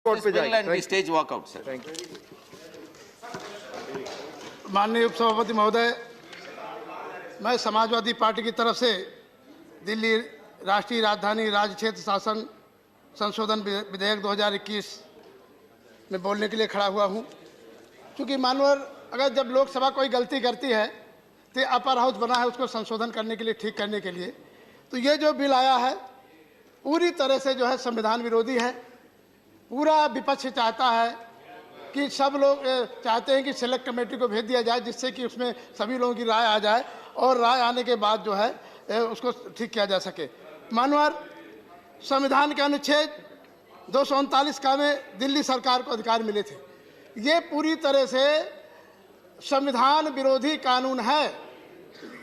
पे जाएंगे stage walkout sir. माननीय उपसभापति महोदय, मैं समाजवादी पार्टी की तरफ से दिल्ली राष्ट्रीय राजधानी राज्य क्षेत्र शासन संशोधन विधेयक 2021 में बोलने के लिए खड़ा हुआ हूं। क्योंकि मानवर अगर जब लोकसभा कोई गलती करती है तो अपर हाउस बना है उसको संशोधन करने के लिए, ठीक करने के लिए, तो ये जो बिल आया है पूरी तरह से जो है संविधान विरोधी है। पूरा विपक्ष चाहता है कि सब लोग चाहते हैं कि सिलेक्ट कमेटी को भेज दिया जाए, जिससे कि उसमें सभी लोगों की राय आ जाए और राय आने के बाद जो है उसको ठीक किया जा सके। मानवर संविधान के अनुच्छेद 239 का में दिल्ली सरकार को अधिकार मिले थे। ये पूरी तरह से संविधान विरोधी कानून है।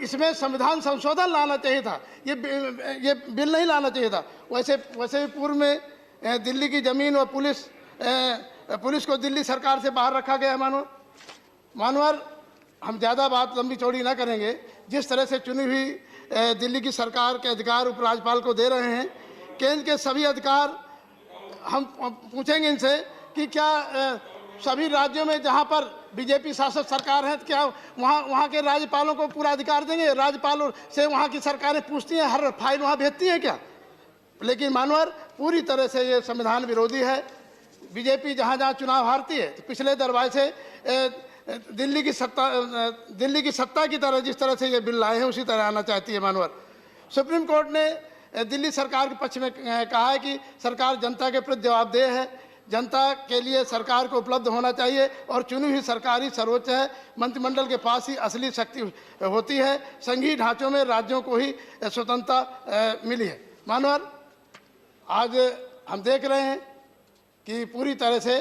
इसमें संविधान संशोधन लाना चाहिए था, ये बिल नहीं लाना चाहिए था। वैसे भी पूर्व में दिल्ली की जमीन और पुलिस को दिल्ली सरकार से बाहर रखा गया है। मानवर हम ज़्यादा बात लंबी चौड़ी ना करेंगे। जिस तरह से चुनी हुई दिल्ली की सरकार के अधिकार उपराज्यपाल को दे रहे हैं, केंद्र के सभी अधिकार, हम पूछेंगे इनसे कि क्या सभी राज्यों में जहां पर बीजेपी शासित सरकार है, क्या वहाँ के राज्यपालों को पूरा अधिकार देंगे? राज्यपालों से वहाँ की सरकारें पूछती हैं, हर फाइल वहाँ भेजती हैं क्या? लेकिन मानवर पूरी तरह से ये संविधान विरोधी है। बीजेपी जहाँ जहाँ चुनाव हारती है तो पिछले दरबार से दिल्ली की सत्ता की तरह जिस तरह से ये बिल लाए हैं उसी तरह आना चाहती है। मानवर सुप्रीम कोर्ट ने दिल्ली सरकार के पक्ष में कहा है कि सरकार जनता के प्रति जवाबदेह है, जनता के लिए सरकार को उपलब्ध होना चाहिए और चुनी हुई सरकार ही सर्वोच्च है। मंत्रिमंडल के पास ही असली शक्ति होती है। संघीय ढांचों में राज्यों को ही स्वतंत्रता मिली है। मानवर आज हम देख रहे हैं कि पूरी तरह से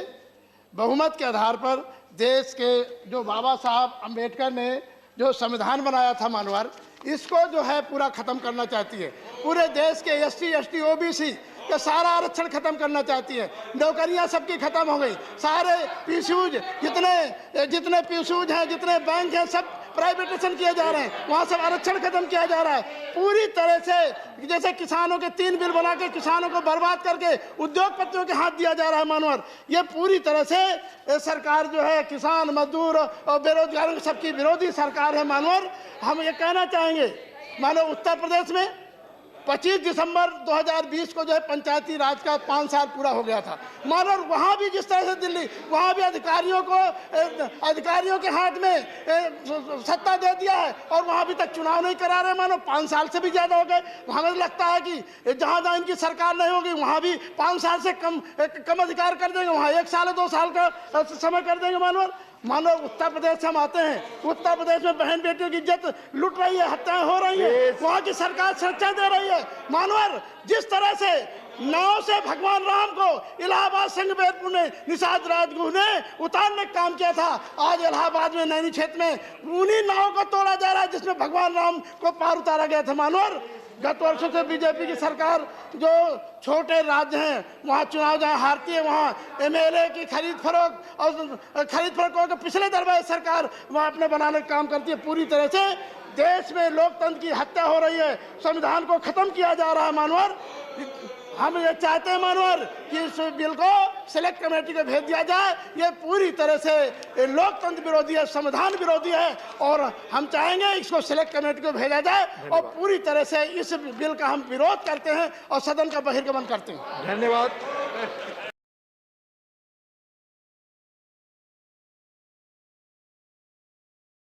बहुमत के आधार पर देश के जो बाबा साहब अम्बेडकर ने जो संविधान बनाया था, मानवर इसको जो है पूरा खत्म करना चाहती है। पूरे देश के SC, ST, OBC का सारा आरक्षण खत्म करना चाहती है। नौकरियां सबकी खत्म हो गई। सारे PSUs जितने PSUs हैं, जितने बैंक हैं, सब प्राइवेटाइजेशन किए जा रहे हैं। वहाँ सब आरक्षण खत्म किया जा रहा है। पूरी तरह से जैसे किसानों के 3 बिल बना के किसानों को बर्बाद करके उद्योगपतियों के हाथ दिया जा रहा है। मानवर ये पूरी तरह से सरकार जो है किसान, मजदूर और बेरोजगारों की सबकी विरोधी सरकार है। मानवर हम ये कहना चाहेंगे, मानो उत्तर प्रदेश में 25 दिसंबर 2020 को जो है पंचायती राज का 5 साल पूरा हो गया था। मानो वहाँ भी जिस तरह से दिल्ली, वहाँ भी अधिकारियों के हाथ में सत्ता दे दिया है और वहाँ अभी तक चुनाव नहीं करा रहे। मानो 5 साल से भी ज़्यादा हो गए। हमें लगता है कि जहाँ जहाँ इनकी सरकार नहीं होगी वहाँ भी 5 साल से कम अधिकार कर देंगे, वहाँ 1 साल 2 साल का समय कर देंगे। मानो उत्तर प्रदेश से हम आते हैं, उत्तर प्रदेश में बहन बेटियों की इज्जत लुट रही है, हत्याएं हो रही है, वहाँ की सरकार सुरक्षा दे रही है। मानवर जिस तरह से नाव से भगवान राम को इलाहाबाद संघ में निषाद राजगुरु ने उतारने का काम किया था, आज इलाहाबाद में नैनी क्षेत्र में उन्हीं नाव को तोड़ा जा रहा है जिसमें भगवान राम को पार उतारा गया था। मानवर गत वर्षों से बीजेपी की सरकार जो छोटे राज्य हैं वहाँ चुनाव जहाँ हारती है, वहाँ MLA की खरीद फरोख्त को पिछले दरबार सरकार वहाँ अपने बनाने का काम करती है। पूरी तरह से देश में लोकतंत्र की हत्या हो रही है, संविधान को खत्म किया जा रहा है। मानवर हम ये चाहते हैं मानवर कि इस बिल को सिलेक्ट कमेटी को भेज दिया जाए। ये पूरी तरह से लोकतंत्र विरोधी है, संविधान विरोधी है और हम चाहेंगे इसको सिलेक्ट कमेटी को भेजा जाए और पूरी तरह से इस बिल का हम विरोध करते हैं और सदन का बहिर्गमन करते हैं। धन्यवाद।